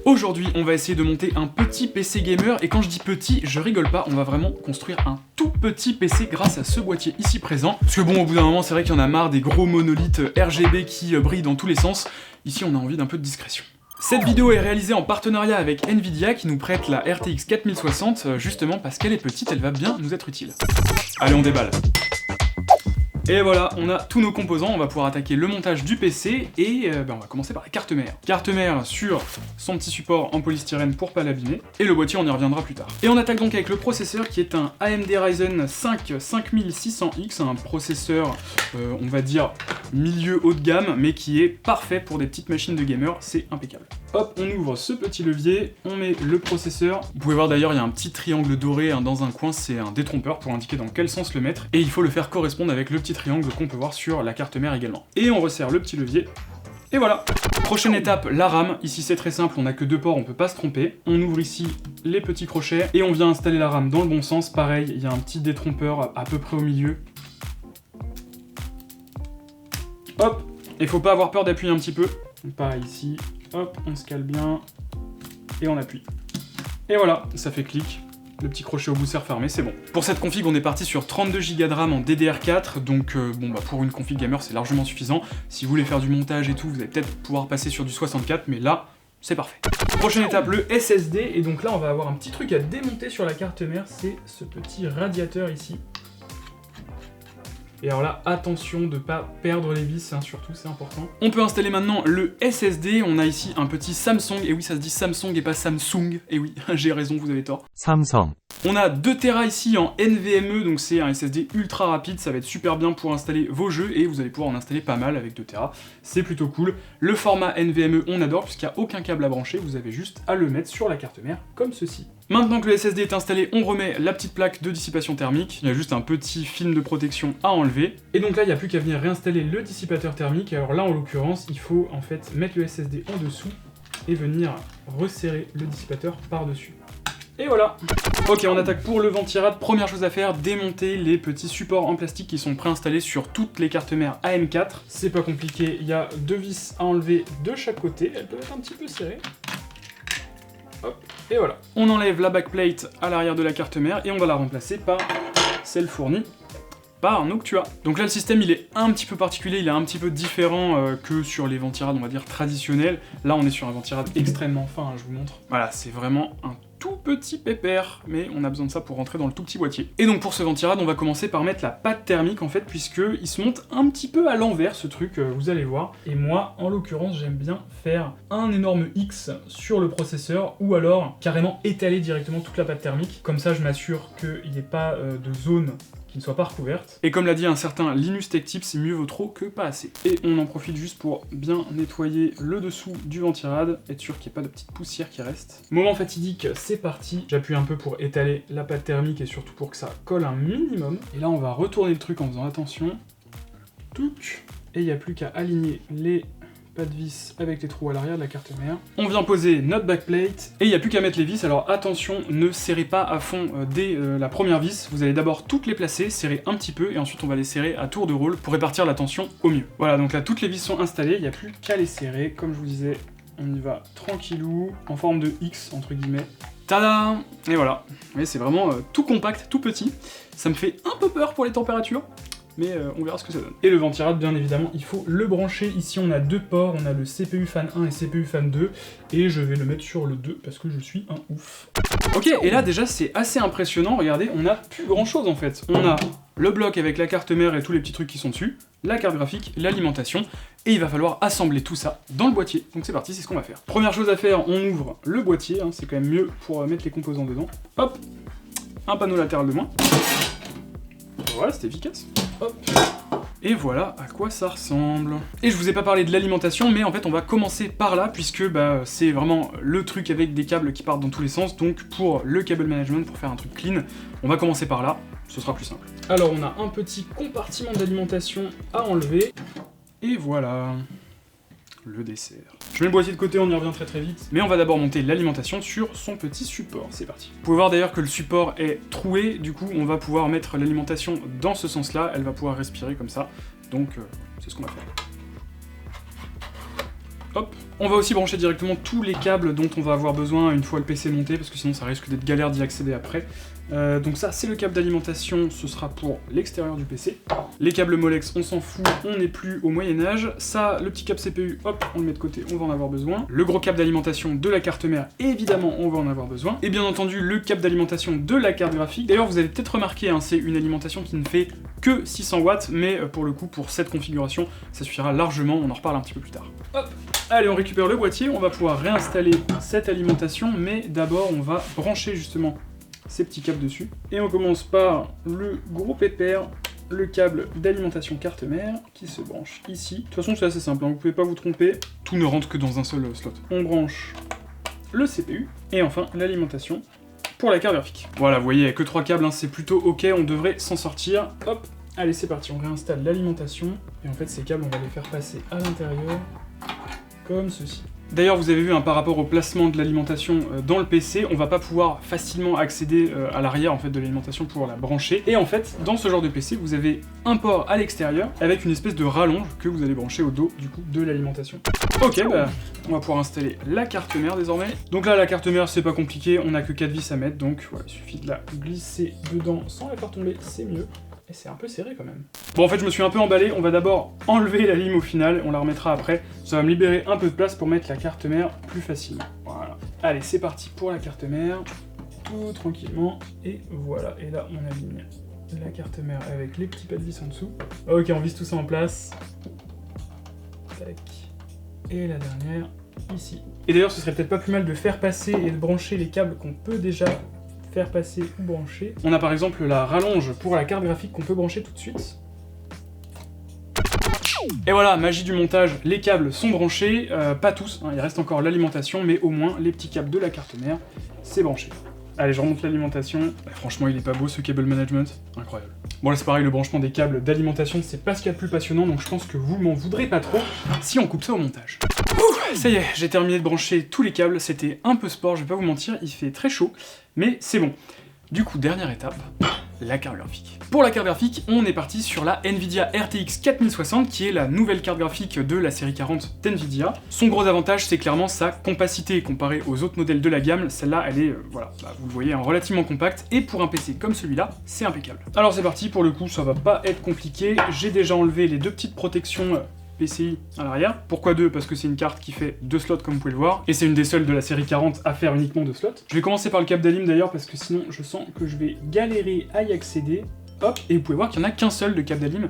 Aujourd'hui, on va essayer de monter un petit PC gamer, et quand je dis petit, je rigole pas, on va vraiment construire un tout petit PC grâce à ce boîtier ici présent. Parce que bon, au bout d'un moment, c'est vrai qu'il y en a marre des gros monolithes RGB qui brillent dans tous les sens. Ici, on a envie d'un peu de discrétion. Cette vidéo est réalisée en partenariat avec Nvidia qui nous prête la RTX 4060, justement parce qu'elle est petite, elle va bien nous être utile. Allez, on déballe. Et voilà, on a tous nos composants, on va pouvoir attaquer le montage du PC et on va commencer par la carte mère. Carte mère sur son petit support en polystyrène pour pas l'abîmer, et le boîtier on y reviendra plus tard. Et on attaque donc avec le processeur qui est un AMD Ryzen 5 5600X, un processeur, on va dire, milieu haut de gamme, mais qui est parfait pour des petites machines de gamer, c'est impeccable. Hop, on ouvre ce petit levier, on met le processeur. Vous pouvez voir d'ailleurs, il y a un petit triangle doré dans un coin, c'est un détrompeur pour indiquer dans quel sens le mettre, et il faut le faire correspondre avec le petit triangle qu'on peut voir sur la carte mère également. Et on resserre le petit levier, et voilà. Prochaine étape, la RAM. Ici c'est très simple, on n'a que deux ports, on peut pas se tromper. On ouvre ici les petits crochets, et on vient installer la RAM dans le bon sens. Pareil, il y a un petit détrompeur à peu près au milieu. Hop, et faut pas avoir peur d'appuyer un petit peu. Pareil ici, hop, on se cale bien, et on appuie. Et voilà, ça fait clic. Le petit crochet au bout s'est refermé, c'est bon. Pour cette config, on est parti sur 32 Go de RAM en DDR4, donc pour une config gamer, c'est largement suffisant. Si vous voulez faire du montage et tout, vous allez peut-être pouvoir passer sur du 64, mais là, c'est parfait. Prochaine étape, le SSD, et donc là, on va avoir un petit truc à démonter sur la carte mère, c'est ce petit radiateur ici. Et alors là, attention de ne pas perdre les vis, hein, surtout, c'est important. On peut installer maintenant le SSD, on a ici un petit Samsung, et oui, ça se dit Samsung et pas Samsung, et oui, j'ai raison, vous avez tort. Samsung. On a 2 Tera ici en NVMe, donc c'est un SSD ultra rapide, ça va être super bien pour installer vos jeux, et vous allez pouvoir en installer pas mal avec 2 Tera, c'est plutôt cool. Le format NVMe, on adore, puisqu'il n'y a aucun câble à brancher, vous avez juste à le mettre sur la carte mère, comme ceci. Maintenant que le SSD est installé, on remet la petite plaque de dissipation thermique, il y a juste un petit film de protection à enlever, et donc là il n'y a plus qu'à venir réinstaller le dissipateur thermique. Alors là en l'occurrence, il faut en fait mettre le SSD en dessous, et venir resserrer le dissipateur par-dessus. Et voilà. Ok, on attaque pour le ventirad. Première chose à faire, démonter les petits supports en plastique qui sont préinstallés sur toutes les cartes mères AM4. C'est pas compliqué, il y a 2 vis à enlever de chaque côté, elles peuvent être un petit peu serrées. Hop, et voilà. On enlève la backplate à l'arrière de la carte mère et on va la remplacer par celle fournie par Noctua. Donc là le système il est un petit peu particulier, il est un petit peu différent que sur les ventirades on va dire traditionnels. Là on est sur un ventirad extrêmement fin, hein, je vous montre. Voilà, c'est vraiment un tout petit pépère, mais on a besoin de ça pour rentrer dans le tout petit boîtier. Et donc pour ce ventirad, on va commencer par mettre la pâte thermique en fait, puisque il se monte un petit peu à l'envers ce truc, vous allez voir. Et moi, en l'occurrence, j'aime bien faire un énorme X sur le processeur, ou alors carrément étaler directement toute la pâte thermique. Comme ça, je m'assure qu'il n'y ait pas de zone qui ne soit pas recouverte. Et comme l'a dit un certain Linus Tech Tips, mieux vaut trop que pas assez. Et on en profite juste pour bien nettoyer le dessous du ventirad, être sûr qu'il n'y ait pas de petite poussière qui reste. Moment fatidique, c'est parti. J'appuie un peu pour étaler la pâte thermique et surtout pour que ça colle un minimum. Et là on va retourner le truc en faisant attention. Touc. Et il n'y a plus qu'à aligner les pas de vis avec les trous à l'arrière de la carte mère. On vient poser notre backplate, et il n'y a plus qu'à mettre les vis. Alors attention, ne serrez pas à fond dès la première vis, vous allez d'abord toutes les placer, serrer un petit peu, et ensuite on va les serrer à tour de rôle pour répartir la tension au mieux. Voilà, donc là toutes les vis sont installées, il n'y a plus qu'à les serrer, comme je vous disais, on y va tranquillou, en forme de X entre guillemets. Tada! Et voilà, vous voyez, c'est vraiment tout compact, tout petit, ça me fait un peu peur pour les températures, mais on verra ce que ça donne. Et le ventirad, bien évidemment, il faut le brancher. Ici, on a 2 ports, on a le CPU fan 1 et CPU fan 2, et je vais le mettre sur le 2 parce que je suis un ouf. Ok, et là, déjà, c'est assez impressionnant. Regardez, on a plus grand-chose, en fait. On a le bloc avec la carte mère et tous les petits trucs qui sont dessus, la carte graphique, l'alimentation, et il va falloir assembler tout ça dans le boîtier. Donc c'est parti, c'est ce qu'on va faire. Première chose à faire, on ouvre le boîtier, hein, c'est quand même mieux pour mettre les composants dedans. Hop, un panneau latéral de moins. Voilà, c'était efficace. Hop. Et voilà à quoi ça ressemble. Et je vous ai pas parlé de l'alimentation, mais en fait on va commencer par là, puisque c'est vraiment le truc avec des câbles qui partent dans tous les sens. Donc pour le cable management, pour faire un truc clean, on va commencer par là, ce sera plus simple. Alors on a un petit compartiment d'alimentation à enlever, et voilà le dessert. Je mets le boîtier de côté, on y revient très vite, mais on va d'abord monter l'alimentation sur son petit support, c'est parti. Vous pouvez voir d'ailleurs que le support est troué, du coup on va pouvoir mettre l'alimentation dans ce sens-là, elle va pouvoir respirer comme ça, donc c'est ce qu'on va faire. Hop. On va aussi brancher directement tous les câbles dont on va avoir besoin une fois le PC monté, parce que sinon ça risque d'être galère d'y accéder après. Donc ça, c'est le câble d'alimentation, ce sera pour l'extérieur du PC. Les câbles Molex, on s'en fout, on n'est plus au Moyen-Âge. Ça, le petit câble CPU, hop, on le met de côté, on va en avoir besoin. Le gros câble d'alimentation de la carte mère, évidemment, on va en avoir besoin. Et bien entendu, le câble d'alimentation de la carte graphique. D'ailleurs, vous avez peut-être remarqué, hein, c'est une alimentation qui ne fait que 600 watts, mais pour le coup, pour cette configuration, ça suffira largement, on en reparle un petit peu plus tard. Hop. Allez, on récupère le boîtier, on va pouvoir réinstaller cette alimentation, mais d'abord, on va brancher justement ces petits câbles dessus. Et on commence par le gros pépère, le câble d'alimentation carte mère, qui se branche ici. De toute façon, c'est assez simple, hein, vous pouvez pas vous tromper, tout ne rentre que dans un seul slot. On branche le CPU, et enfin l'alimentation pour la carte graphique. Voilà, vous voyez, il n'y a que 3 câbles, hein, c'est plutôt ok, on devrait s'en sortir. Hop, allez, c'est parti, on réinstalle l'alimentation, et en fait, ces câbles, on va les faire passer à l'intérieur, comme ceci. D'ailleurs, vous avez vu, hein, par rapport au placement de l'alimentation dans le PC, on va pas pouvoir facilement accéder à l'arrière en fait, de l'alimentation pour la brancher. Et en fait, dans ce genre de PC, vous avez un port à l'extérieur avec une espèce de rallonge que vous allez brancher au dos du coup de l'alimentation. Ok, bah, on va pouvoir installer la carte mère désormais. Donc là, la carte mère, c'est pas compliqué, on a que 4 vis à mettre, donc voilà, il suffit de la glisser dedans sans la faire tomber, c'est mieux. Et c'est un peu serré quand même. Bon, en fait, je me suis un peu emballé. On va d'abord enlever la lime au final. On la remettra après. Ça va me libérer un peu de place pour mettre la carte mère plus facilement. Voilà. Allez, c'est parti pour la carte mère. Tout tranquillement. Et voilà. Et là, on aligne la carte mère avec les petits pas de vis en dessous. Ok, on visse tout ça en place. Tac. Et la dernière, ici. Et d'ailleurs, ce serait peut-être pas plus mal de faire passer et de brancher les câbles qu'on peut déjà faire passer ou brancher. On a par exemple la rallonge pour la carte graphique qu'on peut brancher tout de suite. Et voilà, magie du montage, les câbles sont branchés, pas tous, hein, il reste encore l'alimentation, mais au moins les petits câbles de la carte mère, c'est branché. Allez, je remonte l'alimentation. Franchement, il est pas beau ce cable management, incroyable. Bon là c'est pareil, le branchement des câbles d'alimentation, c'est pas ce qu'il y a de plus passionnant, donc je pense que vous m'en voudrez pas trop si on coupe ça au montage. Ouh, ça y est, j'ai terminé de brancher tous les câbles, c'était un peu sport, je vais pas vous mentir, il fait très chaud, mais c'est bon. Du coup, dernière étape, la carte graphique. Pour la carte graphique, on est parti sur la Nvidia RTX 4060, qui est la nouvelle carte graphique de la série 40 d'Nvidia. Son gros avantage, c'est clairement sa compacité, comparée aux autres modèles de la gamme. Celle-là, elle est, voilà, bah, vous le voyez, hein, relativement compacte, et pour un PC comme celui-là, c'est impeccable. Alors c'est parti, pour le coup, ça va pas être compliqué. J'ai déjà enlevé les deux petites protections PCI à l'arrière. Pourquoi 2? Parce que c'est une carte qui fait 2 slots comme vous pouvez le voir, et c'est une des seules de la série 40 à faire uniquement 2 slots. Je vais commencer par le câble d'alim d'ailleurs, parce que sinon je sens que je vais galérer à y accéder. Hop, et vous pouvez voir qu'il n'y en a qu'un seul de câble d'alim.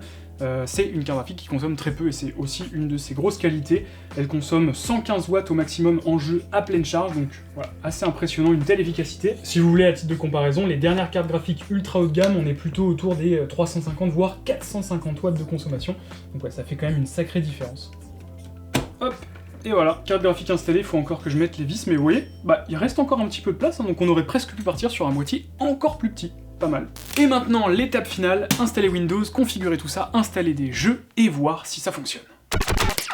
C'est une carte graphique qui consomme très peu, et c'est aussi une de ses grosses qualités. Elle consomme 115 watts au maximum en jeu à pleine charge, donc voilà, assez impressionnant, une telle efficacité. Si vous voulez, à titre de comparaison, les dernières cartes graphiques ultra haut de gamme, on est plutôt autour des 350 voire 450 watts de consommation, donc ouais, ça fait quand même une sacrée différence. Hop, et voilà, carte graphique installée, il faut encore que je mette les vis, mais vous voyez, bah il reste encore un petit peu de place, hein, donc on aurait presque pu partir sur un boîtier encore plus petit. Pas mal. Et maintenant, l'étape finale, installer Windows, configurer tout ça, installer des jeux et voir si ça fonctionne.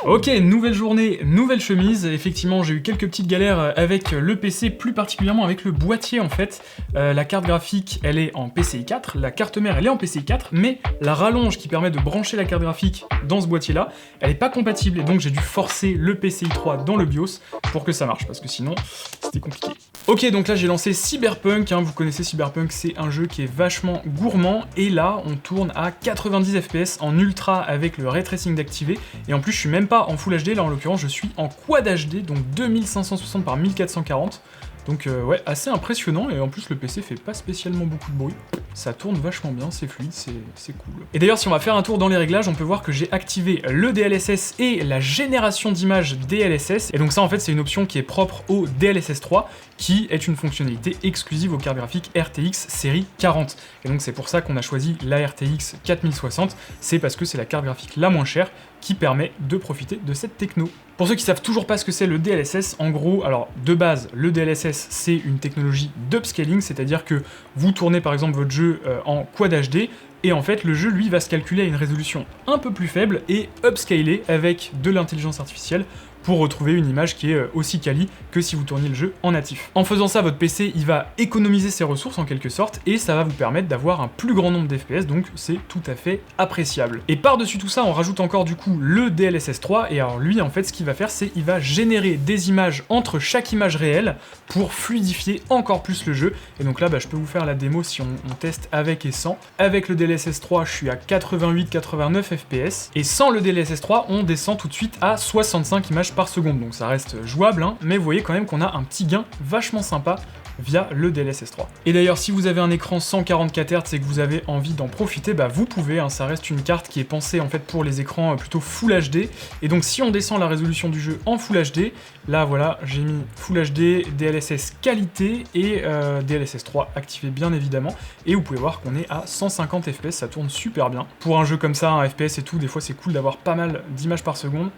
Ok, nouvelle journée, nouvelle chemise. Effectivement, j'ai eu quelques petites galères avec le PC, plus particulièrement avec le boîtier en fait. La carte graphique, elle est en PCI 4, la carte mère, elle est en PCI 4, mais la rallonge qui permet de brancher la carte graphique dans ce boîtier-là, elle n'est pas compatible, et donc j'ai dû forcer le PCI 3 dans le BIOS pour que ça marche, parce que sinon, c'était compliqué. Ok, donc là j'ai lancé Cyberpunk, hein, vous connaissez Cyberpunk, c'est un jeu qui est vachement gourmand, et là on tourne à 90 FPS en ultra avec le ray tracing d'activé, et en plus je suis même pas en Full HD, là en l'occurrence je suis en Quad HD, donc 2560 par 1440, donc ouais, assez impressionnant, et en plus le PC fait pas spécialement beaucoup de bruit, ça tourne vachement bien, c'est fluide, c'est cool. Et d'ailleurs si on va faire un tour dans les réglages, on peut voir que j'ai activé le DLSS et la génération d'images DLSS, et donc ça en fait c'est une option qui est propre au DLSS 3, qui est une fonctionnalité exclusive aux cartes graphiques RTX série 40. Et donc c'est pour ça qu'on a choisi la RTX 4060, c'est parce que c'est la carte graphique la moins chère qui permet de profiter de cette techno. Pour ceux qui savent toujours pas ce que c'est le DLSS, en gros, alors de base, le DLSS c'est une technologie d'upscaling, c'est-à-dire que vous tournez par exemple votre jeu en Quad HD, et en fait le jeu lui va se calculer à une résolution un peu plus faible et upscaler avec de l'intelligence artificielle pour retrouver une image qui est aussi quali que si vous tourniez le jeu en natif. En faisant ça, votre PC il va économiser ses ressources en quelque sorte et ça va vous permettre d'avoir un plus grand nombre d'FPS, donc c'est tout à fait appréciable. Et par-dessus tout ça, on rajoute encore du coup le DLSS 3 et alors lui en fait ce qu'il va faire c'est il va générer des images entre chaque image réelle pour fluidifier encore plus le jeu. Et donc là je peux vous faire la démo si on teste avec et sans. Avec le DLSS 3 je suis à 88-89 FPS et sans le DLSS 3 on descend tout de suite à 65 images par seconde, donc ça reste jouable, hein, mais vous voyez quand même qu'on a un petit gain vachement sympa via le DLSS 3. Et d'ailleurs, si vous avez un écran 144 Hz et que vous avez envie d'en profiter, vous pouvez, hein, ça reste une carte qui est pensée en fait pour les écrans plutôt Full HD, et donc si on descend la résolution du jeu en Full HD, là voilà, j'ai mis Full HD, DLSS qualité et DLSS 3 activé bien évidemment, et vous pouvez voir qu'on est à 150 FPS, ça tourne super bien. Pour un jeu comme ça, un FPS et tout, des fois c'est cool d'avoir pas mal d'images par seconde,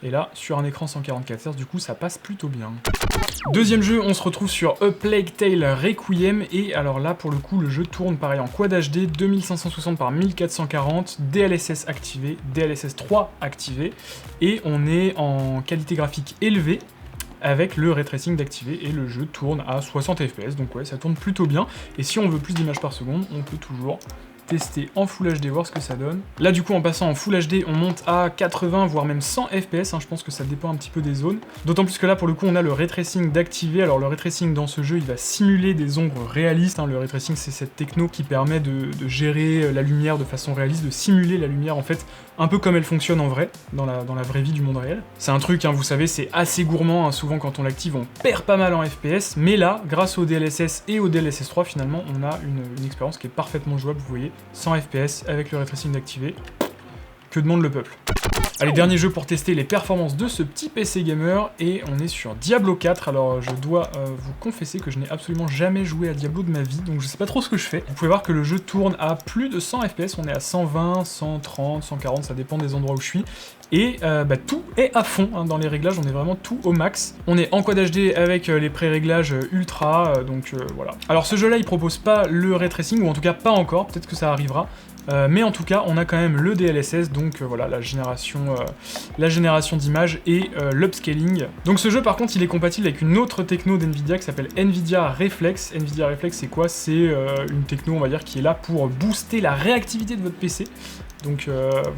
et là, sur un écran 144 Hz, du coup, ça passe plutôt bien. Deuxième jeu, on se retrouve sur A Plague Tale Requiem, et alors là, pour le coup, le jeu tourne pareil en Quad HD, 2560 par 1440, DLSS activé, DLSS 3 activé, et on est en qualité graphique élevée, avec le ray tracing d'activer, et le jeu tourne à 60 FPS, donc ouais, ça tourne plutôt bien, et si on veut plus d'images par seconde, on peut toujours tester en Full HD, voir ce que ça donne. Là du coup en passant en Full HD on monte à 80 voire même 100 FPS, hein, je pense que ça dépend un petit peu des zones. D'autant plus que là pour le coup on a le ray tracing d'activer. Alors le ray tracing dans ce jeu il va simuler des ombres réalistes, hein. Le ray tracing c'est cette techno qui permet de gérer la lumière de façon réaliste, de simuler la lumière en fait un peu comme elle fonctionne en vrai, dans la vraie vie du monde réel. C'est un truc, hein, vous savez, c'est assez gourmand, hein, souvent quand on l'active on perd pas mal en FPS, mais là, grâce au DLSS et au DLSS 3 finalement, on a une expérience qui est parfaitement jouable, vous voyez, 100 FPS avec le ray tracing d'activer. Que demande le peuple? Allez, dernier jeu pour tester les performances de ce petit PC gamer, et on est sur Diablo 4. Alors je dois vous confesser que je n'ai absolument jamais joué à Diablo de ma vie, donc je sais pas trop ce que je fais. Vous pouvez voir que le jeu tourne à plus de 100 FPS, on est à 120, 130, 140, ça dépend des endroits où je suis. Et tout est à fond, hein, dans les réglages, on est vraiment tout au max. On est en Quad HD avec les pré-réglages ultra, donc voilà. Alors ce jeu-là, il propose pas le ray tracing, ou en tout cas pas encore, peut-être que ça arrivera. Mais en tout cas, on a quand même le DLSS, donc voilà, la génération d'images et l'upscaling. Donc ce jeu, par contre, il est compatible avec une autre techno d'NVIDIA qui s'appelle NVIDIA Reflex. NVIDIA Reflex, c'est quoi? C'est une techno, on va dire, qui est là pour booster la réactivité de votre PC. Donc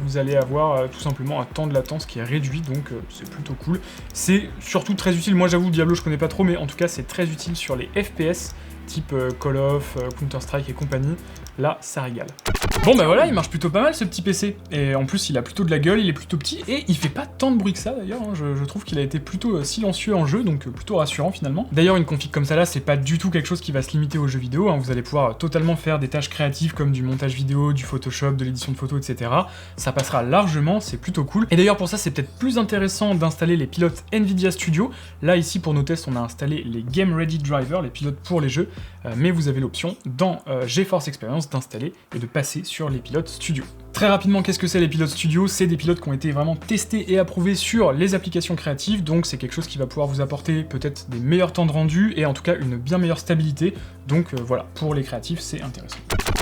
vous allez avoir tout simplement un temps de latence qui est réduit, donc c'est plutôt cool. C'est surtout très utile, moi j'avoue Diablo je connais pas trop, mais en tout cas c'est très utile sur les FPS, type Call of, Counter-Strike et compagnie. Là, ça régale. Bon bah voilà, il marche plutôt pas mal ce petit PC. Et en plus, il a plutôt de la gueule, il est plutôt petit, et il fait pas tant de bruit que ça d'ailleurs, hein. Je trouve qu'il a été plutôt silencieux en jeu, donc plutôt rassurant finalement. D'ailleurs, une config comme ça là, c'est pas du tout quelque chose qui va se limiter aux jeux vidéo, hein. Vous allez pouvoir totalement faire des tâches créatives comme du montage vidéo, du Photoshop, de l'édition de photos, etc. Ça passera largement, c'est plutôt cool. Et d'ailleurs pour ça, c'est peut-être plus intéressant d'installer les pilotes NVIDIA Studio. Là ici pour nos tests, on a installé les Game Ready Driver, les pilotes pour les jeux, mais vous avez l'option dans GeForce Experience d'installer et de passer sur les pilotes studio. Très rapidement, qu'est-ce que c'est les pilotes studio? C'est des pilotes qui ont été vraiment testés et approuvés sur les applications créatives, donc c'est quelque chose qui va pouvoir vous apporter peut-être des meilleurs temps de rendu et en tout cas une bien meilleure stabilité, donc voilà, pour les créatifs c'est intéressant.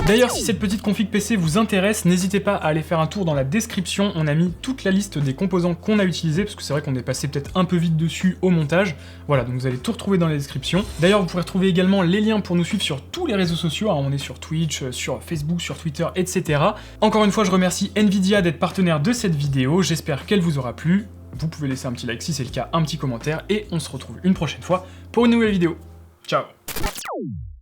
D'ailleurs, si cette petite config PC vous intéresse, n'hésitez pas à aller faire un tour dans la description, on a mis toute la liste des composants qu'on a utilisés, parce que c'est vrai qu'on est passé peut-être un peu vite dessus au montage, voilà, donc vous allez tout retrouver dans la description. D'ailleurs, vous pourrez retrouver également les liens pour nous suivre sur tous les réseaux sociaux, hein, on est sur Twitch, sur Facebook, sur Twitter, etc. Encore une fois, je remercie NVIDIA d'être partenaire de cette vidéo, j'espère qu'elle vous aura plu. Vous pouvez laisser un petit like si c'est le cas, un petit commentaire, et on se retrouve une prochaine fois pour une nouvelle vidéo. Ciao!